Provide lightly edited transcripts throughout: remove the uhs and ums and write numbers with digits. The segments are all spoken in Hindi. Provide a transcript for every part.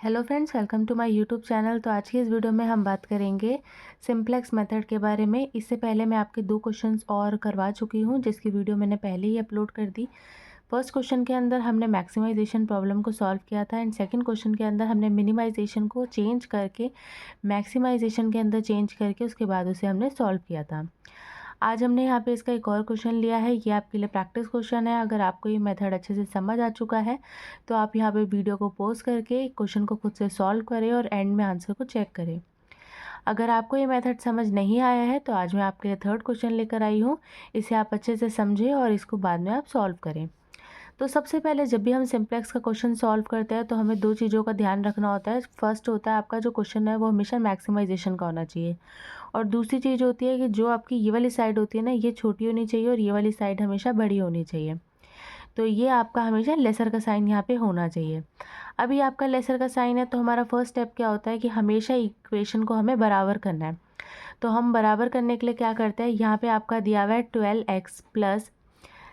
Hello friends, welcome to my YouTube channel. तो आज की इस वीडियो में हम बात करेंगे सिंप्लेक्स मेथड के बारे में। इससे पहले मैं आपके दो क्वेश्चंस और करवा चुकी हूँ, जिसकी वीडियो मैंने पहले ही अपलोड कर दी। फर्स्ट क्वेश्चन के अंदर हमने मैक्सिमाइजेशन प्रॉब्लम को सॉल्व किया था एंड सेकंड क्वेश्चन के अंदर हमने मिनिमाइजेशन को चेंज करके मैक्सिमाइजेशन के अंदर चेंज करके उसके बाद उसे हमने सॉल्व किया था। आज हमने यहाँ पे इसका एक और क्वेश्चन लिया है। ये आपके लिए प्रैक्टिस क्वेश्चन है। अगर आपको ये मेथड अच्छे से समझ आ चुका है तो आप यहाँ पे वीडियो को पॉज करके क्वेश्चन को खुद से सॉल्व करें और एंड में आंसर को चेक करें। अगर आपको ये मेथड समझ नहीं आया है तो आज मैं आपके लिए थर्ड क्वेश्चन लेकर आई हूँ। इसे आप अच्छे से समझें और इसको बाद में आप सॉल्व करें। तो सबसे पहले जब भी हम सिंप्लेक्स का क्वेश्चन सॉल्व करते हैं तो हमें दो चीज़ों का ध्यान रखना होता है। फर्स्ट होता है आपका जो क्वेश्चन है वो हमेशा मैक्सिमाइजेशन का होना चाहिए, और दूसरी चीज़ होती है कि जो आपकी ये वाली साइड होती है ना, ये छोटी होनी चाहिए और ये वाली साइड हमेशा बड़ी होनी चाहिए। तो ये आपका हमेशा लेसर का साइन यहाँ पे होना चाहिए। अभी आपका लेसर का साइन है तो हमारा फर्स्ट स्टेप क्या होता है कि हमेशा इक्वेशन को हमें बराबर करना है। तो हम बराबर करने के लिए क्या करते हैं, यहाँ पे आपका दिया हुआ है 12x plus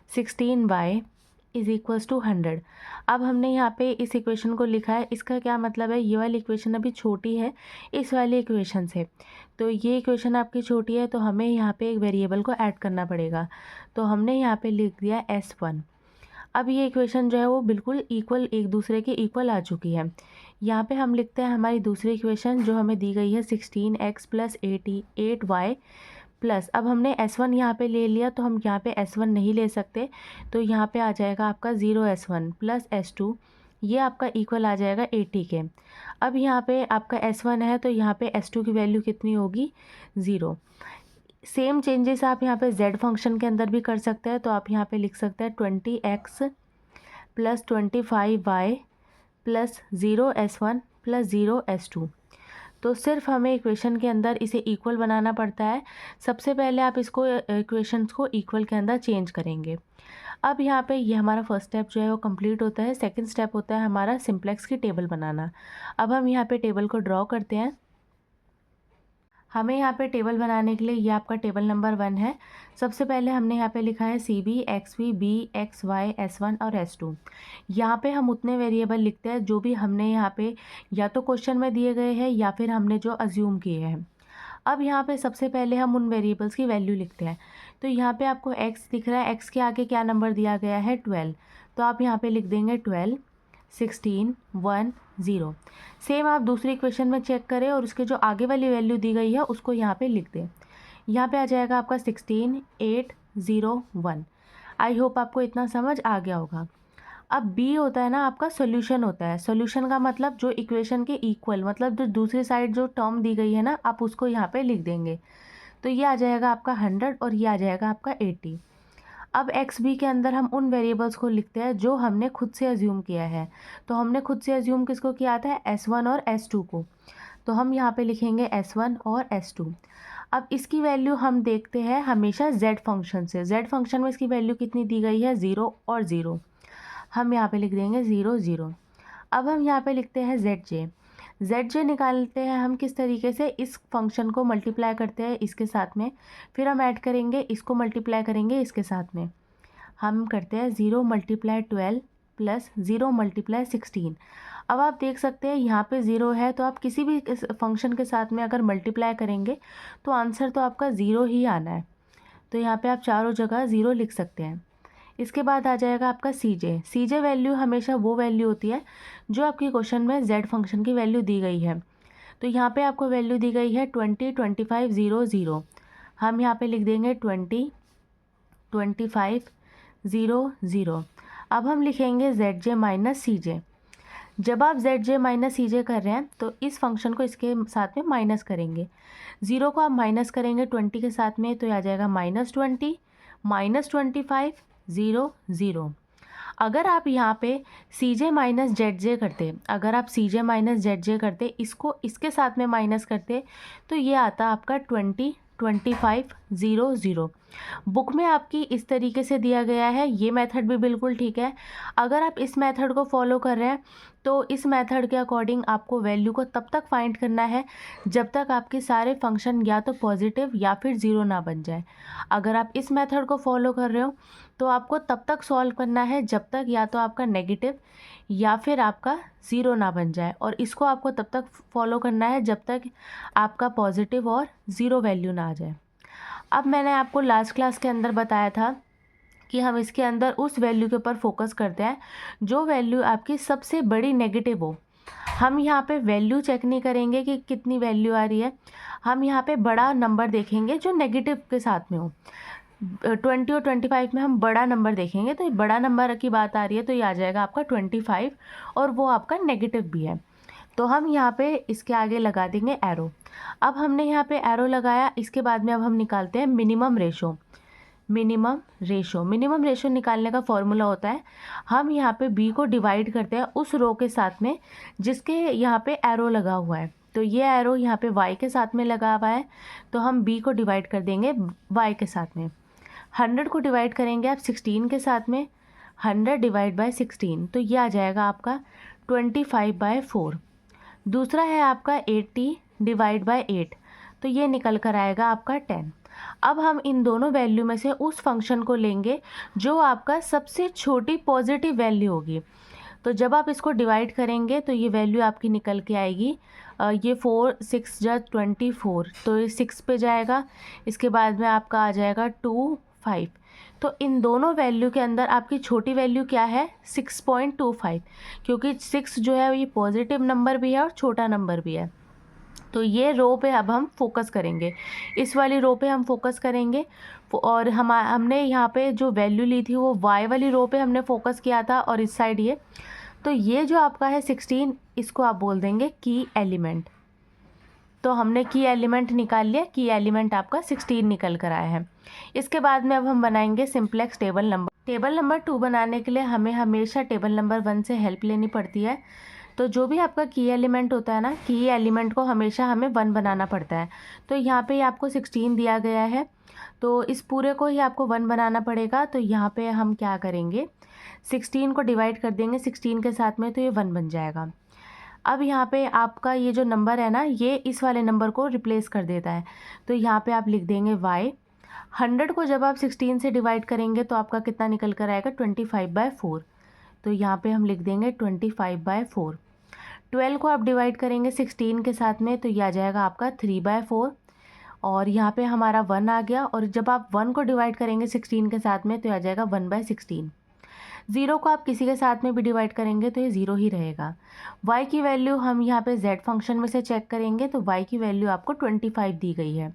16y is equals to 100। अब हमने यहाँ पे इस इक्वेशन को लिखा है। इसका क्या मतलब है, ये वाली इक्वेशन अभी छोटी है इस वाली इक्वेशन से। तो ये इक्वेशन आपकी छोटी है तो हमें यहाँ पे एक वेरिएबल को ऐड करना पड़ेगा। तो हमने यहाँ पे लिख दिया S1। अब ये इक्वेशन जो है वो बिल्कुल इक्वल, एक दूसरे के इक्वल आ चुकी है। यहाँ पे हम लिखते हैं हमारी दूसरी इक्वेशन जो हमें दी गई है 16x प्लस 88y प्लस। अब हमने S1 यहाँ पे ले लिया तो हम यहाँ पे S1 नहीं ले सकते, तो यहाँ पे आ जाएगा आपका 0 S1 प्लस S2। ये आपका इक्वल आ जाएगा 80 के। अब यहाँ पे आपका S1 है तो यहाँ पे S2 की वैल्यू कितनी होगी, 0। सेम चेंजेस आप यहाँ पे Z फंक्शन के अंदर भी कर सकते हैं। तो आप यहाँ पे लिख सकते हैं 20x plus 25y plus 0 S1 plus 0 S2। तो सिर्फ हमें इक्वेशन के अंदर इसे इक्वल बनाना पड़ता है। सबसे पहले आप इसको इक्वेशंस को इक्वल के अंदर चेंज करेंगे। अब यहाँ पे ये हमारा फर्स्ट स्टेप जो है वो कंप्लीट होता है। सेकंड स्टेप होता है हमारा सिंप्लेक्स की टेबल बनाना। अब हम यहाँ पे टेबल को ड्रॉ करते हैं। हमें यहाँ पे टेबल बनाने के लिए ये आपका टेबल नंबर 1 है। सबसे पहले हमने यहाँ पे लिखा है CB, XV, B, XY, S1 और S2। यहाँ पे हम उतने वेरिएबल लिखते हैं जो भी हमने यहाँ पे या तो क्वेश्चन में दिए गए हैं या फिर हमने जो अज्यूम किए हैं। अब यहाँ पे सबसे पहले हम उन वेरिएबल्स की वैल्यू लिखते हैं। तो यहाँ पे आपको x दिख रहा है, x के आगे क्या नंबर दिया गया है, 12। तो आप यहाँ पे लिख देंगे 12, 16, 1, 0। सेम आप दूसरी इक्वेशन में चेक करें और उसके जो आगे वाली वैल्यू दी गई है उसको यहाँ पे लिख दें। यहाँ पे आ जाएगा आपका 16, 8, 0, 1। आई होप आपको इतना समझ आ गया होगा। अब B होता है ना आपका सोल्यूशन होता है। सोल्यूशन का मतलब जो इक्वेशन के इक्वल, मतलब जो दूसरी साइड जो टर्म दी गई है ना, आप उसको यहाँ पे लिख देंगे। तो ये आ जाएगा आपका 100 और ये आ जाएगा आपका 80। अब XB के अंदर हम उन वेरिएबल्स को लिखते हैं जो हमने खुद से अज्यूम किया है। तो हमने खुद से अज्यूम किसको किया था, S1 और S2 को। तो हम यहाँ पे लिखेंगे S1 और S2। अब इसकी वैल्यू हम देखते हैं हमेशा Z फंक्शन से। Z फंक्शन में इसकी वैल्यू कितनी दी गई है, 0 और 0। हम यहाँ पे लिख देंगे 0, 0। अब हम यहाँ पे लिखते हैं ZJ। ZJ निकालते हैं हम किस तरीके से, इस फंक्शन को मल्टीप्लाई करते हैं इसके साथ में, फिर हम ऐड करेंगे, इसको मल्टीप्लाई करेंगे इसके साथ में। हम करते हैं 0 मल्टीप्लाई 12 प्लस 0 मल्टीप्लाई 16। अब आप देख सकते हैं यहाँ पे 0 है, तो आप किसी भी फंक्शन के साथ में अगर मल्टीप्लाई करेंगे तो आंसर तो आपका 0 ही आना है। तो यहाँ पे आप चारों जगह 0 लिख सकते हैं। इसके बाद आ जाएगा आपका CJ वैल्यू हमेशा वो वैल्यू होती है जो आपके क्वेश्चन में Z फंक्शन की वैल्यू दी गई है। तो यहाँ पे आपको वैल्यू दी गई है 20, 25, 0, 0। हम यहाँ पे लिख देंगे 20, 25, 0, 0। अब हम लिखेंगे ZJ माइनस CJ। जब आप ZJ माइनस CJ कर रहे हैं तो इस फंक्शन को इसके साथ में माइनस करेंगे। 0 को आप माइनस करेंगे 20 के साथ में, तो ये आ जाएगा -20, -25, 0, 0। अगर आप यहाँ पे CJ माइनस ZJ करते, अगर आप CJ माइनस ZJ करते, इसको इसके साथ में माइनस करते, तो ये आता आपका 20, 25, 0 0। बुक में आपकी इस तरीके से दिया गया है, ये मेथड भी बिल्कुल ठीक है। अगर आप इस मेथड को फॉलो कर रहे हैं तो इस मेथड के अकॉर्डिंग आपको वैल्यू को तब तक फाइंड करना है जब तक आपके सारे फंक्शन या तो पॉजिटिव या फिर ज़ीरो ना बन जाए। अगर आप इस मेथड को फॉलो कर रहे हो तो आपको तब तक सॉल्व करना है जब तक या तो आपका नेगेटिव या फिर आपका ज़ीरो ना बन जाए, और इसको आपको तब तक फॉलो करना है जब तक आपका पॉजिटिव और ज़ीरो वैल्यू ना आ जाए। अब मैंने आपको लास्ट क्लास के अंदर बताया था कि हम इसके अंदर उस वैल्यू के ऊपर फोकस करते हैं जो वैल्यू आपकी सबसे बड़ी नेगेटिव हो। हम यहाँ पे वैल्यू चेक नहीं करेंगे कि कितनी वैल्यू आ रही है, हम यहाँ पे बड़ा नंबर देखेंगे जो नेगेटिव के साथ में हो। 20 और 25 में हम बड़ा नंबर देखेंगे, तो ये बड़ा नंबर की बात आ रही है तो ये आ जाएगा आपका 25, और वो आपका नेगेटिव भी है। तो हम यहाँ पे इसके आगे लगा देंगे एरो। अब हमने यहाँ पे एरो लगाया, इसके बाद में अब हम निकालते हैं मिनिमम रेशो। मिनिमम रेशो निकालने का फॉर्मूला होता है, हम यहाँ पे बी को डिवाइड करते हैं उस रो के साथ में जिसके यहाँ पे एरो लगा हुआ है। तो ये एरो यहाँ पे y के साथ में लगा हुआ है, तो हम b को डिवाइड कर देंगे y के साथ में। 100 को डिवाइड करेंगे आप 16 के साथ में, 100 डिवाइड बाय 16, तो ये आ जाएगा आपका 25/4। दूसरा है आपका 80 डिवाइड बाय 8, तो ये निकल कर आएगा आपका 10। अब हम इन दोनों वैल्यू में से उस फंक्शन को लेंगे जो आपका सबसे छोटी पॉजिटिव वैल्यू होगी। तो जब आप इसको डिवाइड करेंगे तो ये वैल्यू आपकी निकल के आएगी, ये 4 6 जा 24, तो ये 6 पे जाएगा। इसके बाद में आपका आ जाएगा 2 5। तो इन दोनों वैल्यू के अंदर आपकी छोटी वैल्यू क्या है, 6.25, क्योंकि 6 जो है ये पॉजिटिव नंबर भी है और छोटा नंबर भी है। तो ये रो पे अब हम फोकस करेंगे, इस वाली रो पे हम फोकस करेंगे। और हमने यहाँ पे जो वैल्यू ली थी वो y वाली रो पे हमने फोकस किया था, और इस साइड ये, तो ये जो आपका है 16, इसको आप बोल देंगे की एलिमेंट। तो हमने की एलिमेंट निकाल लिया, की एलिमेंट आपका 16 निकल कर आया है। इसके बाद में अब हम बनाएंगे simplex table number. Table number 2 बनाने के लिए हमें हमेशा टेबल नंबर 1 से हेल्प लेनी पड़ती है। तो जो भी आपका की एलिमेंट होता है ना, की एलिमेंट को हमेशा हमें 1 बनाना पड़ता है। तो यहाँ पे आपको 16 दिया गया है, तो इस पूरे को ही आपको 1 बनाना पड़ेगा। तो यहाँ पे हम क्या करेंगे, 16 को डिवाइड कर देंगे 16 के साथ में, तो ये 1 बन जाएगा। अब यहाँ पे आपका ये जो नंबर है ना, ये इस वाले नंबर को रिप्लेस कर देता है। तो यहाँ पे आप लिख देंगे y। 100 को जब आप 16 से डिवाइड करेंगे तो आपका कितना निकल कर आएगा, 25/4। तो यहाँ पे हम लिख देंगे 25/4। 12 को आप डिवाइड करेंगे 16 के साथ में, तो ये आ जाएगा आपका 3/4। और यहाँ पे हमारा 1 आ गया, और जब आप 1 को डिवाइड करेंगे 16 के साथ में तो ये आ जाएगा 1/16। 0 को आप किसी के साथ में भी डिवाइड करेंगे तो ये 0 ही रहेगा। y की वैल्यू हम यहाँ पे z फंक्शन में से चेक करेंगे, तो y की वैल्यू आपको 25 दी गई है।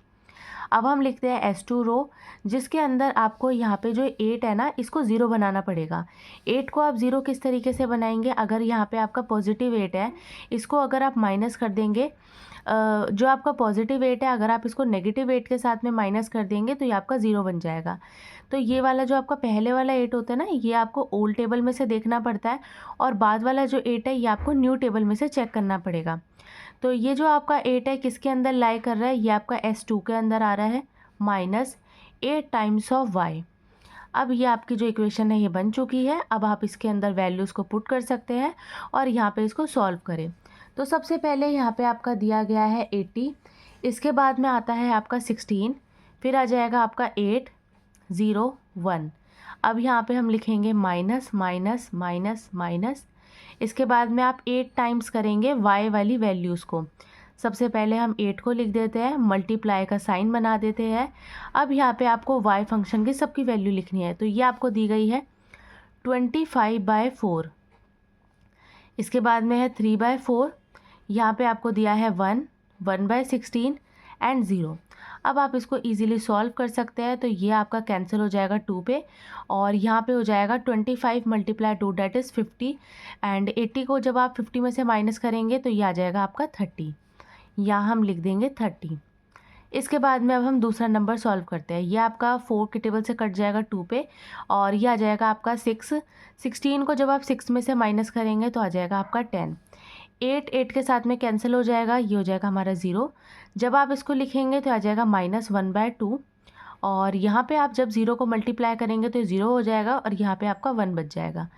अब हम लिखते हैं S2 रो, जिसके अंदर आपको यहाँ पे जो 8 है ना, इसको 0 बनाना पड़ेगा। 8 को आप 0 किस तरीके से बनाएंगे, अगर यहाँ पे आपका पॉजिटिव 8 है, इसको अगर आप माइनस कर देंगे, जो आपका पॉजिटिव 8 है अगर आप इसको नेगेटिव 8 के साथ में माइनस कर देंगे तो ये आपका 0 बन जाएगा। तो ये वाला जो आपका पहले वाला 8 होता है ना, ये आपको ओल्ड टेबल में से देखना पड़ता है, और बाद वाला जो 8 है ये आपको न्यू टेबल में से चेक करना पड़ेगा। तो ये जो आपका 8 है किसके अंदर लाई कर रहा है, ये आपका S2 के अंदर आ रहा है, -8 टाइम्स ऑफ y। अब ये आपकी जो इक्वेशन है ये बन चुकी है। अब आप इसके अंदर वैल्यूज़ को पुट कर सकते हैं और यहाँ पे इसको सॉल्व करें। तो सबसे पहले यहाँ पे आपका दिया गया है 80, इसके बाद में आता है आपका 16, फिर आ जाएगा आपका 8 0 1। अब यहाँ पे हम लिखेंगे माइनस माइनस माइनस माइनस, इसके बाद में आप 8 टाइम्स करेंगे y वाली वैल्यूज़ को। सबसे पहले हम 8 को लिख देते हैं, मल्टीप्लाई का साइन बना देते हैं। अब यहाँ पे आपको y फंक्शन की सबकी वैल्यू लिखनी है, तो ये आपको दी गई है 25/4। इसके बाद में है 3/4, यहाँ पे आपको दिया है 1/16 एंड 0। अब आप इसको इजीली सॉल्व कर सकते हैं, तो ये आपका कैंसिल हो जाएगा 2 पे, और यहाँ पे हो जाएगा 25 × 2 दैट इज़ 50, एंड 80 को जब आप 50 में से माइनस करेंगे तो ये आ जाएगा आपका 30। यहाँ हम लिख देंगे 30। इसके बाद में अब हम दूसरा नंबर सॉल्व करते हैं। ये आपका 4 के टेबल से कट जाएगा 2 पे, और ये आ जाएगा आपका 6। 16 को जब आप 6 में से माइनस करेंगे तो आ जाएगा आपका 10। 8 के साथ में कैंसिल हो जाएगा, ये हो जाएगा हमारा 0। जब आप इसको लिखेंगे तो आ जाएगा -1/2, और यहाँ पे आप जब 0 को मल्टीप्लाई करेंगे तो 0 हो जाएगा और यहाँ पे आपका 1 बच जाएगा।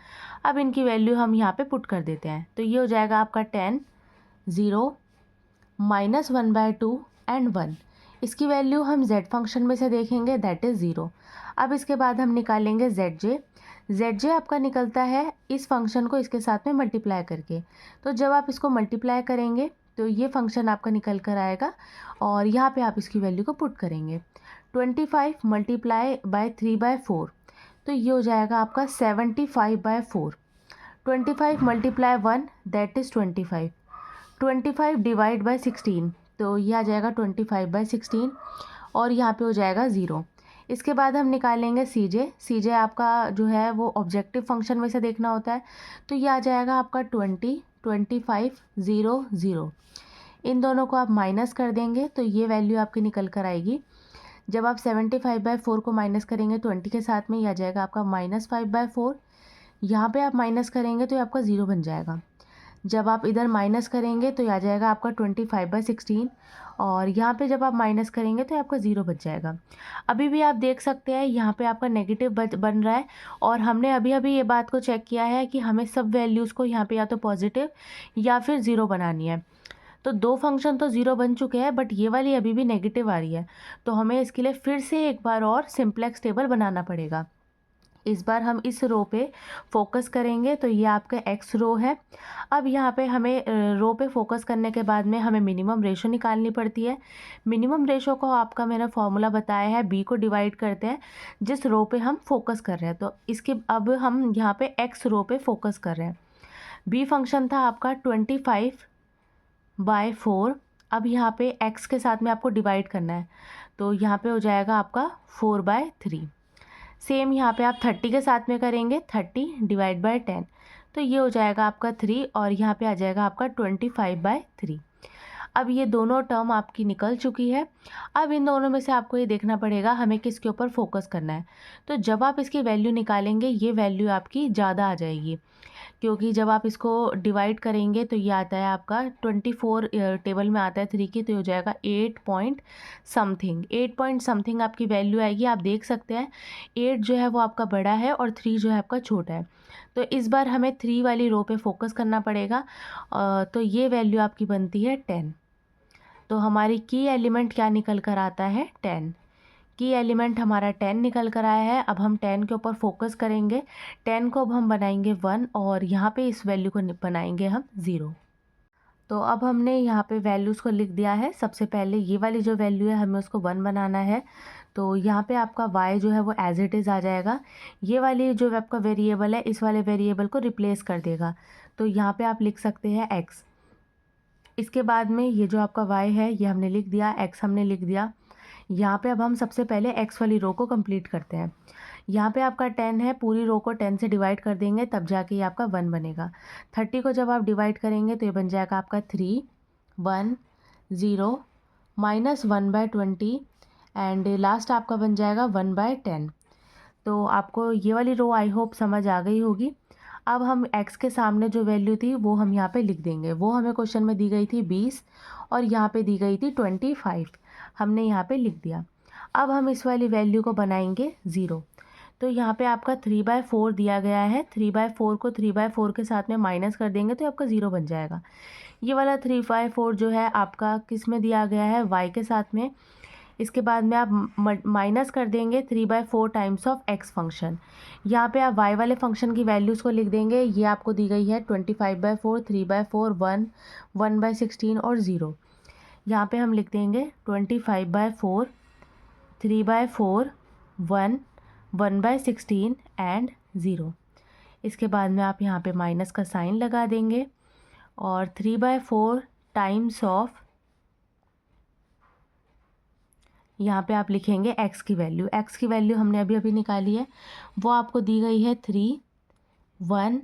अब इनकी वैल्यू हम यहाँ पे पुट कर देते हैं, तो ये हो जाएगा आपका 10, 0, -1/2 एंड 1। इसकी वैल्यू हम z फंक्शन में से देखेंगे, दैट इज़ 0। अब इसके बाद हम निकालेंगे zj आपका निकलता है इस फंक्शन को इसके साथ में मल्टीप्लाई करके। तो जब आप इसको मल्टीप्लाई करेंगे तो ये फंक्शन आपका निकल कर आएगा और यहाँ पे आप इसकी वैल्यू को पुट करेंगे। 25 मल्टीप्लाई बाय 3/4, तो ये हो जाएगा आपका 75/4। 25 multiply 1 that is 25। 25 divide by 16, तो ये आ जाएगा 25/16 और यहाँ पे हो जाएगा 0। इसके बाद हम निकालेंगे CJ आपका जो है वो ऑब्जेक्टिव फंक्शन में से देखना होता है, तो ये आ जाएगा आपका 20, 25, 0, 0। इन दोनों को आप माइनस कर देंगे तो ये वैल्यू आपकी निकल कर आएगी। जब आप 75/4 को माइनस करेंगे 20 के साथ में, ये आ जाएगा आपका -5/4। यहाँ पे आप माइनस करेंगे तो ये आपका 0 बन जाएगा। जब आप इधर माइनस करेंगे तो ये आ जाएगा आपका 25/16 और यहाँ पे जब आप माइनस करेंगे तो आपका 0 बच जाएगा। अभी भी आप देख सकते हैं यहाँ पे आपका नेगेटिव बन रहा है और हमने अभी अभी ये बात को चेक किया है कि हमें सब वैल्यूज़ को यहाँ पे या तो पॉजिटिव या फिर 0 बनानी है। तो 2 फंक्शन तो 0 बन चुके हैं बट ये वाली अभी भी नेगेटिव आ रही है, तो हमें इसके लिए फिर से एक बार और सिंप्लेक्स टेबल बनाना पड़ेगा। इस बार हम इस रो पे फोकस करेंगे, तो ये आपका x रो है। अब यहाँ पे हमें रो पे फोकस करने के बाद में हमें मिनिमम रेशो निकालनी पड़ती है। मिनिमम रेशो को आपका मैंने फॉर्मूला बताया है, b को डिवाइड करते हैं जिस रो पे हम फोकस कर रहे हैं। तो इसके अब हम यहाँ पे x रो पे फोकस कर रहे हैं। b फंक्शन था आपका 25/4। अब यहाँ पे x के साथ में आपको डिवाइड करना है, तो यहाँ पे हो जाएगा आपका 4/3। सेम यहाँ पे आप 30 के साथ में करेंगे, 30 डिवाइड बाय 10, तो ये हो जाएगा आपका 3 और यहाँ पे आ जाएगा आपका 25/3। अब ये दोनों टर्म आपकी निकल चुकी है। अब इन दोनों में से आपको ये देखना पड़ेगा हमें किसके ऊपर फोकस करना है। तो जब आप इसकी वैल्यू निकालेंगे ये वैल्यू आपकी ज़्यादा आ जाएगी, क्योंकि जब आप इसको डिवाइड करेंगे तो ये आता है आपका 24 टेबल में आता है 3 की, तो हो जाएगा 8 पॉइंट समथिंग आपकी वैल्यू आएगी। आप देख सकते हैं 8 जो है वो आपका बड़ा है और 3 जो है आपका छोटा है। तो इस बार हमें 3 वाली रो पे फोकस करना पड़ेगा। तो ये वैल्यू आपकी बनती है 10। तो हमारी की एलिमेंट क्या निकल कर आता है, 10। की एलिमेंट हमारा 10 निकल कर आया है। अब हम 10 के ऊपर फोकस करेंगे। 10 को अब हम बनाएंगे 1 और यहाँ पे इस वैल्यू को बनाएंगे हम 0। तो अब हमने यहाँ पे वैल्यूज़ को लिख दिया है। सबसे पहले ये वाली जो वैल्यू है हमें उसको 1 बनाना है, तो यहाँ पे आपका y जो है वो एज इट इज़ आ जाएगा। ये वाली जो आपका वेरिएबल है इस वाले वेरिएबल को रिप्लेस कर देगा, तो यहाँ पे आप लिख सकते हैं x। इसके बाद में ये जो आपका y है ये हमने लिख दिया, x हमने लिख दिया। यहाँ पे अब हम सबसे पहले x वाली रो को कंप्लीट करते हैं। यहाँ पे आपका 10 है, पूरी रो को 10 से डिवाइड कर देंगे तब जाके ये आपका 1 बनेगा। 30 को जब आप डिवाइड करेंगे तो ये बन जाएगा आपका 3, 1, 0, -1/20 एंड लास्ट आपका बन जाएगा 1/10। तो आपको ये वाली रो आई होप समझ आ गई होगी। अब हम x के सामने जो वैल्यू थी वो हम यहाँ पे लिख देंगे। वो हमें क्वेश्चन में दी गई थी 20 और यहाँ पे दी गई थी 25, हमने यहाँ पे लिख दिया। अब हम इस वाली वैल्यू को बनाएंगे 0। तो यहाँ पे आपका 3/4 दिया गया है। 3/4 को 3/4 के साथ में माइनस कर देंगे तो आपका 0 बन जाएगा। ये वाला 3/4 जो है आपका किस में दिया गया है, y के साथ में। इसके बाद में आप माइनस कर देंगे 3/4 टाइम्स ऑफ x फंक्शन। यहाँ पे आप y वाले फंक्शन की वैल्यूज़ को लिख देंगे। ये आपको दी गई है 25/4, 3/4, 1, 1/16 और 0। यहाँ पे हम लिख देंगे 25/4, 3/4, 1, 1/16 एंड 0। इसके बाद में आप यहाँ पे माइनस का साइन लगा देंगे और 3/4 टाइम्स ऑफ, यहाँ पे आप लिखेंगे x की वैल्यू। x की वैल्यू हमने अभी अभी निकाली है, वो आपको दी गई है 3, 1,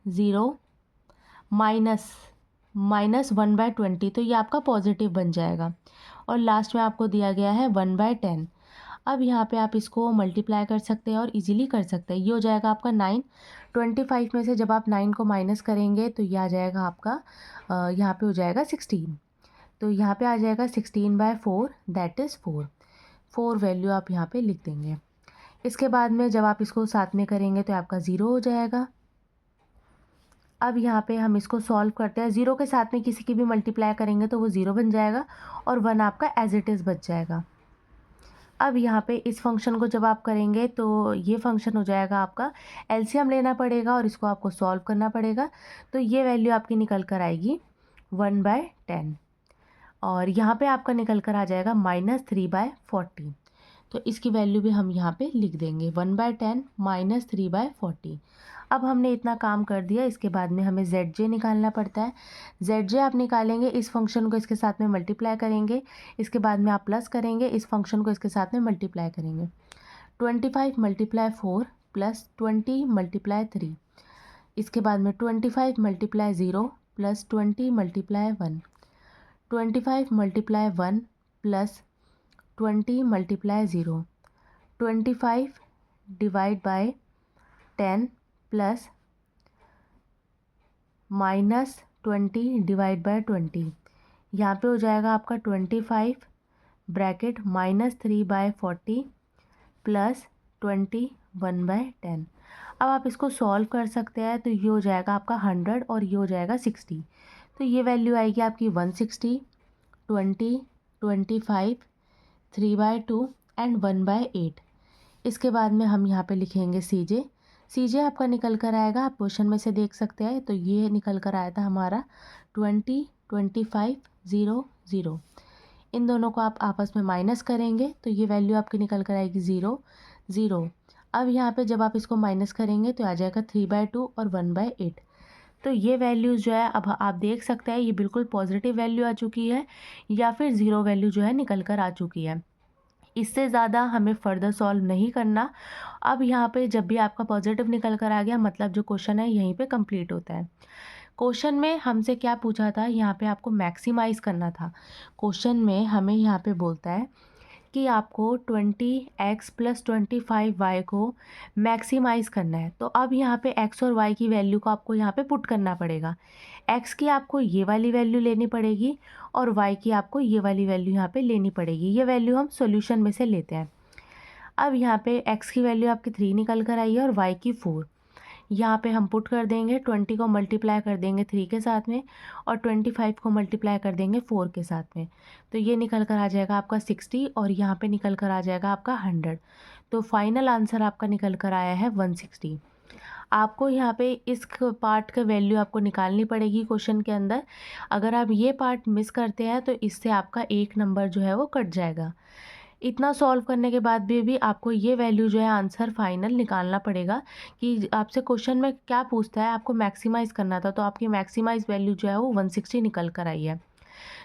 0, -1/20, तो ये आपका पॉजिटिव बन जाएगा। और लास्ट में आपको दिया गया है 1/10। अब यहाँ पे आप इसको मल्टीप्लाई कर सकते हैं और इजीली कर सकते हैं। ये हो जाएगा आपका 9। 25 में से जब आप 9 को माइनस करेंगे तो ये आ जाएगा आपका यहाँ पे हो जाएगा 16। तो यहाँ पे आ जाएगा 16/4 दैट इज़ 4। 4 वैल्यू आप यहाँ पे लिख देंगे। इसके बाद में जब आप इसको साथ में करेंगे तो आपका 0 हो जाएगा। अब यहाँ पे हम इसको सॉल्व करते हैं। 0 के साथ में किसी की भी मल्टीप्लाई करेंगे तो वो 0 बन जाएगा और 1 आपका एज इट इज़ बच जाएगा। अब यहाँ पे इस फंक्शन को जब आप करेंगे तो ये फंक्शन हो जाएगा आपका, एलसीएम लेना पड़ेगा और इसको आपको सॉल्व करना पड़ेगा। तो ये वैल्यू आपकी निकल कर आएगी 1/10 और यहाँ पे आपका निकल कर आ जाएगा -3/40। तो इसकी वैल्यू भी हम यहाँ पे लिख देंगे 1/10 -3/40। अब हमने इतना काम कर दिया। इसके बाद में हमें ZJ निकालना पड़ता है। ZJ आप निकालेंगे, इस फंक्शन को इसके साथ में मल्टीप्लाई करेंगे, इसके बाद में आप प्लस करेंगे, इस फंक्शन को इसके साथ में मल्टीप्लाई करेंगे। 25 × 4 + 20 × 3, इसके बाद में 25 × 0 + 20 × 1, 25 × 1 + 20 × 0, 25 / 10 + -20 / 20। यहाँ पे हो जाएगा आपका 25 ब्रैकेट -3/40 + 20 1/10। अब आप इसको सॉल्व कर सकते हैं तो ये हो जाएगा आपका 100 और ये हो जाएगा 60। तो ये वैल्यू आएगी आपकी 160, 20, 25, 3/2 एंड 1/8। इसके बाद में हम यहाँ पे लिखेंगे CJ आपका निकल कर आएगा, आप क्वेश्चन में से देख सकते हैं। तो ये निकल कर आया था हमारा 20, 25, 0, 0। इन दोनों को आप आपस में माइनस करेंगे तो ये वैल्यू आपकी निकल कर आएगी 0, 0। अब यहाँ पे जब आप इसको माइनस करेंगे तो आ जाएगा 3/2 और 1/8। तो ये वैल्यूज़ जो है अब आप देख सकते हैं ये बिल्कुल पॉजिटिव वैल्यू आ चुकी है या फिर 0 वैल्यू जो है निकल कर आ चुकी है। इससे ज़्यादा हमें फर्दर सॉल्व नहीं करना। अब यहाँ पे जब भी आपका पॉजिटिव निकल कर आ गया मतलब जो क्वेश्चन है यहीं पे कंप्लीट होता है। क्वेश्चन में हमसे क्या पूछा था, यहाँ पे आपको मैक्सिमाइज़ करना था। क्वेश्चन में हमें यहाँ पे बोलता है कि आपको 20x + 25y को मैक्सिमाइज़ करना है। तो अब यहाँ पे x और y की वैल्यू को आपको यहाँ पे पुट करना पड़ेगा। x की आपको ये वाली वैल्यू लेनी पड़ेगी और y की आपको ये वाली वैल्यू यहाँ पे लेनी पड़ेगी। ये वैल्यू हम सॉल्यूशन में से लेते हैं। अब यहाँ पे x की वैल्यू आपकी 3 निकल कर आई है और y की 4। यहाँ पे हम पुट कर देंगे, 20 को मल्टीप्लाई कर देंगे 3 के साथ में और 25 को मल्टीप्लाई कर देंगे 4 के साथ में। तो ये निकल कर आ जाएगा आपका 60 और यहाँ पे निकल कर आ जाएगा आपका 100। तो फाइनल आंसर आपका निकल कर आया है 160। आपको यहाँ पे इस पार्ट का वैल्यू आपको निकालनी पड़ेगी क्वेश्चन के अंदर। अगर आप ये पार्ट मिस करते हैं तो इससे आपका 1 नंबर जो है वो कट जाएगा। इतना सॉल्व करने के बाद भी आपको ये वैल्यू जो है आंसर फाइनल निकालना पड़ेगा कि आपसे क्वेश्चन में क्या पूछता है, आपको मैक्सिमाइज़ करना था तो आपकी मैक्सिमाइज़ वैल्यू जो है वो 160 निकल कर आई है।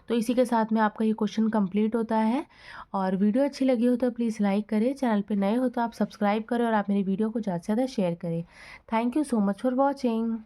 तो इसी के साथ में आपका ये क्वेश्चन कंप्लीट होता है। और वीडियो अच्छी लगी हो तो प्लीज़ लाइक करें, चैनल पे नए हो तो आप सब्सक्राइब करें और आप मेरी वीडियो को ज़्यादा से ज़्यादा शेयर करें। Thank you so much for watching.